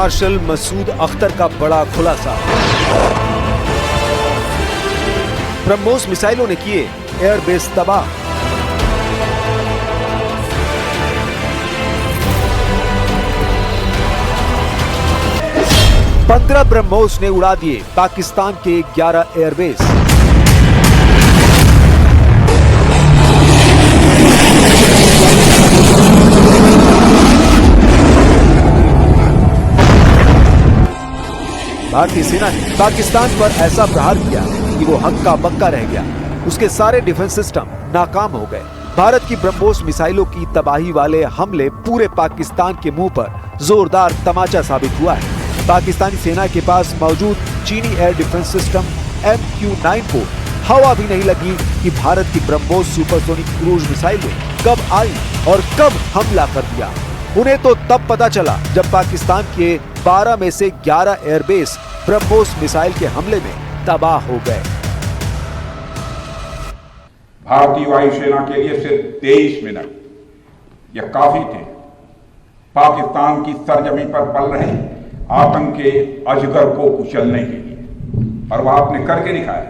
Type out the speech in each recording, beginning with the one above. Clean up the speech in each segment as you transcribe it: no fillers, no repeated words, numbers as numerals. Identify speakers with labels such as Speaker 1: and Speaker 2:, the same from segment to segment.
Speaker 1: Martial Masood Akhtar का बड़ा खुलासा। ब्रह्मोस मिसाइलों ने किए एयरबेस तबाह। पंद्रह ब्रह्मोस ने उड़ा दिए पाकिस्तान के 11 एयरबेस। भारतीय सेना ने पाकिस्तान पर ऐसा प्रहार किया कि वो हक्का बक्का रह गया। उसके सारे डिफेंस सिस्टम नाकाम हो गए। भारत की ब्रह्मोस मिसाइलों की तबाही वाले हमले पूरे पाकिस्तान के मुंह पर जोरदार तमाचा साबित हुआ है। पाकिस्तानी सेना के पास मौजूद चीनी एयर डिफेंस सिस्टम MQ-9 को हवा भी नहीं लगी कि भारत की ब्रह्मोस सुपरसोनिक क्रूज मिसाइलें कब आई और कब हमला कर दिया। उन्हें तो तब पता चला जब पाकिस्तान के 12 में से 11 एयरबेस ब्रह्मोस मिसाइल के हमले में तबाह हो गए।
Speaker 2: भारतीय वायुसेना के लिए सिर्फ 23 मिनट यह काफी थे पाकिस्तान की सरजमी पर पल रहे आतंक के अजगर को कुचलने के लिए, और वह आपने करके दिखाया।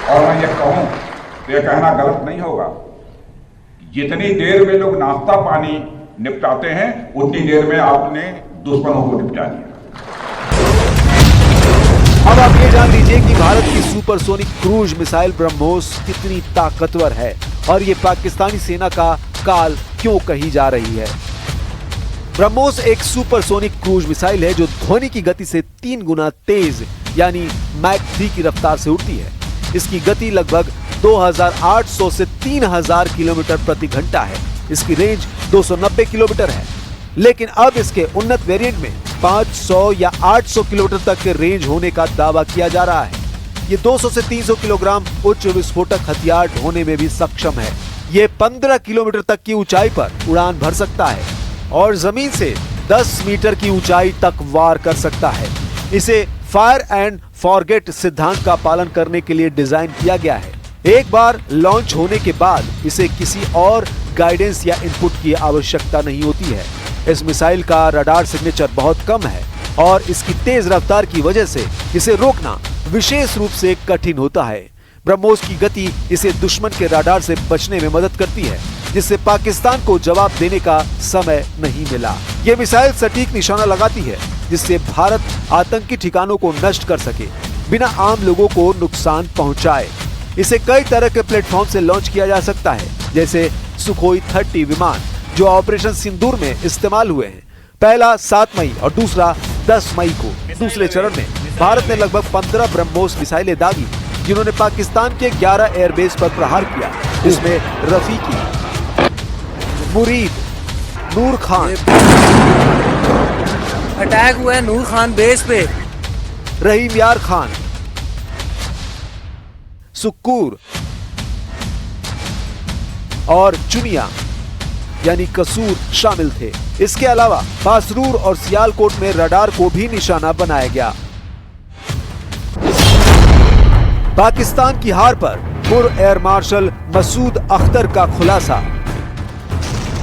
Speaker 2: और मैं यह कहूं तो यह कहना गलत नहीं होगा, जितनी देर में लोग नाश्ता पानी निपटाते हैं उतनी देर में आपने दुश्मनों को निपटा दिया।
Speaker 1: अब आप ये जान लीजिए कि भारत की सुपरसोनिक क्रूज मिसाइल ब्रह्मोस कितनी ताकतवर है और ये पाकिस्तानी सेना का काल क्यों कही जा रही है। ब्रह्मोस एक सुपरसोनिक क्रूज मिसाइल है जो ध्वनि की गति से 3 गुना तेज यानी मैक 3 की रफ्तार से उड़ती है। इसकी गति लगभग 2800 से 3000 किलोमीटर प्रति घंटा है। इसकी रेंज 290 किलोमीटर है, लेकिन अब इसके उन्नत वेरिएंट में 500 या 800 किलोमीटर तक के रेंज होने का दावा किया जा रहा है। ये 200 से 300 किलोग्राम उच्च विस्फोटक हथियार ढोने में भी सक्षम है। ये 15 किलोमीटर तक की ऊंचाई पर उड़ान भर सकता है और जमीन से 10 मीटर की ऊंचाई तक वार कर सकता है। इसे फायर एंड फॉरगेट सिद्धांत का पालन करने के लिए डिजाइन किया गया है। एक बार लॉन्च होने के बाद इसे किसी और गाइडेंस या इनपुट की आवश्यकता नहीं होती है। इस मिसाइल का रडार सिग्नेचर बहुत कम है और इसकी तेज रफ्तार की वजह से इसे रोकना विशेष रूप से कठिन होता है। ब्रह्मोस की गति इसे दुश्मन के रडार से बचने में मदद करती है, जिससे पाकिस्तान को जवाब देने का समय नहीं मिला। ये मिसाइल सटीक निशाना लगाती है, जिससे भारत आतंकी ठिकानों को नष्ट कर सके बिना आम लोगों को नुकसान पहुंचाए। इसे कई तरह के प्लेटफॉर्म से लॉन्च किया जा सकता है, जैसे सुखोई 30 विमान जो ऑपरेशन सिंदूर में इस्तेमाल हुए हैं। पहला 7 मई और दूसरा 10 मई को। दूसरे चरण में भारत ने लगभग 15 ब्रह्मोस मिसाइलें दागी, जिन्होंने पाकिस्तान के 11 एयरबेस पर प्रहार किया। इसमें रफीकी, मुरीद, नूर खान,
Speaker 3: अटैक हुआ है नूर खान बेस पे,
Speaker 1: रहीम यार खान, सुक्कूर और चुनिया यानी कसूर शामिल थे। इसके अलावा बासरूर और सियालकोट में रडार को भी निशाना बनाया गया। पाकिस्तान की हार पर पूर्व एयर मार्शल मसूद अख्तर का खुलासा।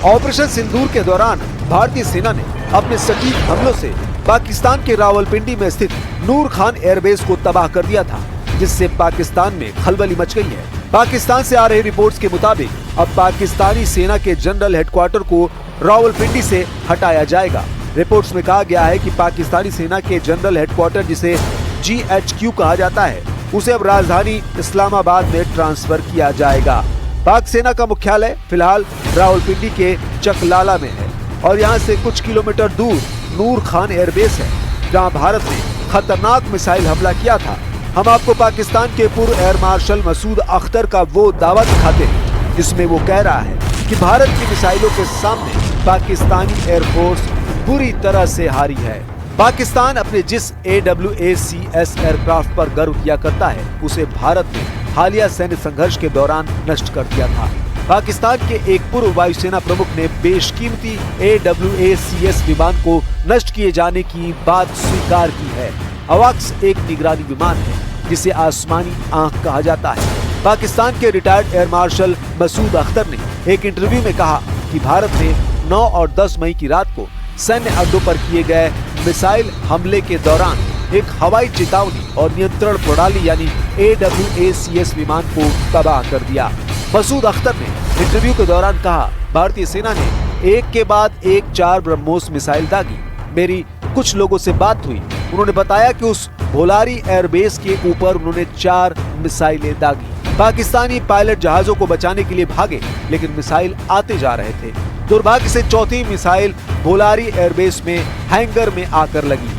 Speaker 1: ऑपरेशन सिंदूर के दौरान भारतीय सेना ने अपने सटीक हमलों से पाकिस्तान के रावलपिंडी में स्थित नूर खान एयरबेस को तबाह कर दिया था, जिससे पाकिस्तान में खलबली मच गई है। पाकिस्तान से आ रही रिपोर्ट्स के मुताबिक अब पाकिस्तानी सेना के जनरल हेडक्वार्टर को रावलपिंडी से हटाया जाएगा। रिपोर्ट्स में कहा गया है कि पाकिस्तानी सेना के जनरल हेडक्वार्टर, जिसे GHQ कहा जाता है, उसे अब राजधानी इस्लामाबाद में ट्रांसफर किया जाएगा। पाक सेना का मुख्यालय फिलहाल रावलपिंडी के चकलाला में है और यहाँ से कुछ किलोमीटर दूर नूर खान एयरबेस है, जहाँ भारत ने खतरनाक मिसाइल हमला किया था। हम आपको पाकिस्तान के पूर्व एयर मार्शल मसूद अख्तर का वो दावा दिखाते हैं जिसमें वो कह रहा है कि भारत की मिसाइलों के सामने पाकिस्तानी एयरफोर्स बुरी तरह से हारी है। पाकिस्तान अपने जिस AWACS एयरक्राफ्ट पर गर्व किया करता है, उसे भारत ने हालिया सैन्य संघर्ष के दौरान नष्ट कर दिया था। पाकिस्तान के एक पूर्व वायुसेना प्रमुख ने बेशकीमती AWACS विमान को नष्ट किए जाने की बात स्वीकार की है। अवाक्स एक निगरानी विमान है जिसे आसमानी आंख कहा जाता है। पाकिस्तान के retired air marshal Masood Akhtar ने एक इंटरव्यू में कहा कि भारत ने 9 और 10 मई की रात को सैन्य अड्डों पर किए गए मिसाइल हमले के दौरान एक हवाई चेतावनी और नियंत्रण प्रणाली यानी AWACS विमान को तबाह कर दिया। मसूद अख्तर ने इंटरव्यू के दौरान कहा, भारतीय सेना ने एक के बाद एक 4 ब्रह्मोस मिसाइल दागी। मेरी कुछ लोगों से बात हुई, उन्होंने बताया कि उस भोलारी एयरबेस के ऊपर उन्होंने 4 मिसाइलें दागी। पाकिस्तानी पायलट जहाजों को बचाने के लिए भागे, लेकिन मिसाइल आते जा रहे थे। दुर्भाग्य से चौथी मिसाइल भोलारी एयरबेस में हैंगर में आकर लगी,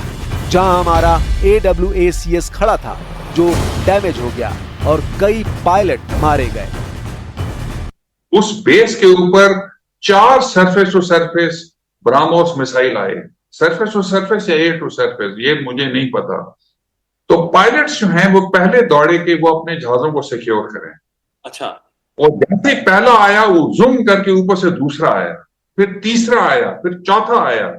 Speaker 1: जहां हमारा AWACS खड़ा था, जो डैमेज हो गया और कई पायलट मारे गए।
Speaker 4: उस बेस के ऊपर 4 surface to surface BrahMos missile आए, सरफेस टू सरफेस या एयर टू सरफेस, ये मुझे नहीं पता। तो पायलट्स जो हैं वो पहले दौड़े कि वो अपने जहाजों को सिक्योर करें।
Speaker 5: अच्छा।
Speaker 4: और जैसे पहला आया वो जूम करके ऊपर से दूसरा आया, फिर तीसरा आया, फिर चौथा आया,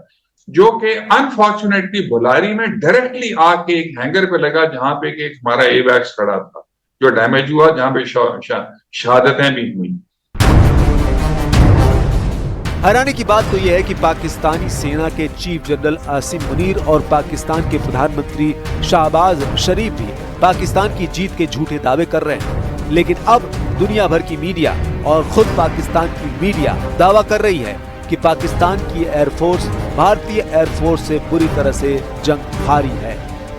Speaker 4: जो कि अनफॉर्चुनेटली भोलारी में डायरेक्टली आके एक हैंगर पे लगा, जहां पे एक हमारा एवैक्स खड़ा था, जो डैमेज हुआ, जहां पे शहादतें भी हुई।
Speaker 1: हैरानी की बात तो यह है कि पाकिस्तानी सेना के चीफ जनरल आसिम मुनीर और पाकिस्तान के प्रधानमंत्री शहबाज शरीफ भी पाकिस्तान की जीत के झूठे दावे कर रहे हैं, लेकिन अब दुनिया भर की मीडिया और खुद पाकिस्तान की मीडिया दावा कर रही है कि पाकिस्तान की एयरफोर्स भारतीय एयरफोर्स से बुरी तरह से जंग हारी है।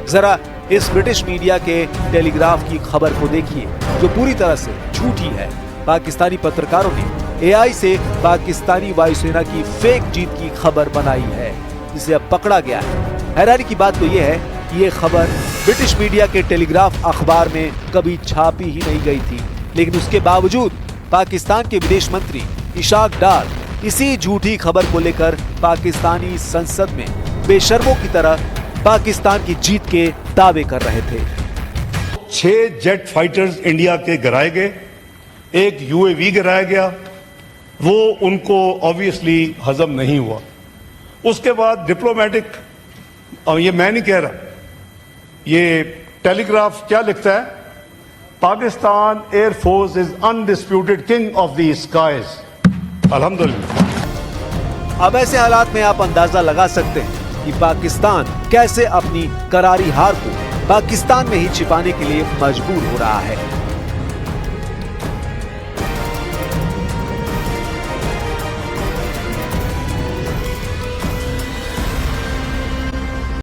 Speaker 1: जरा इस ब्रिटिश मीडिया के टेलीग्राफ की खबर को देखिए, जो पूरी तरह से झूठी है। पाकिस्तानी पत्रकारों ने AI से पाकिस्तानी वायुसेना की फेक जीत की खबर बनाई है, जिसे अब पकड़ा गया है। हैरानी की बात तो यह है कि ये खबर ब्रिटिश मीडिया के टेलीग्राफ अखबार में कभी छापी ही नहीं गई थी, लेकिन उसके बावजूद पाकिस्तान के विदेश मंत्री इशाक डार इसी झूठी खबर को लेकर पाकिस्तानी संसद में बेशर्मों की तरह पाकिस्तान की जीत के दावे कर रहे थे।
Speaker 6: 6 जेट फाइटर्स इंडिया के गिराए गए, एक UAV गिराया गया, वो उनको ऑब्वियसली हजम नहीं हुआ। उसके बाद डिप्लोमेटिक, और ये मैं नहीं कह रहा, ये टेलीग्राफ क्या लिखता है, Pakistan air force is undisputed king of the skies. अल्हम्दुलिल्लाह।
Speaker 1: अब ऐसे हालात में आप अंदाजा लगा सकते हैं कि पाकिस्तान कैसे अपनी करारी हार को पाकिस्तान में ही छिपाने के लिए मजबूर हो रहा है।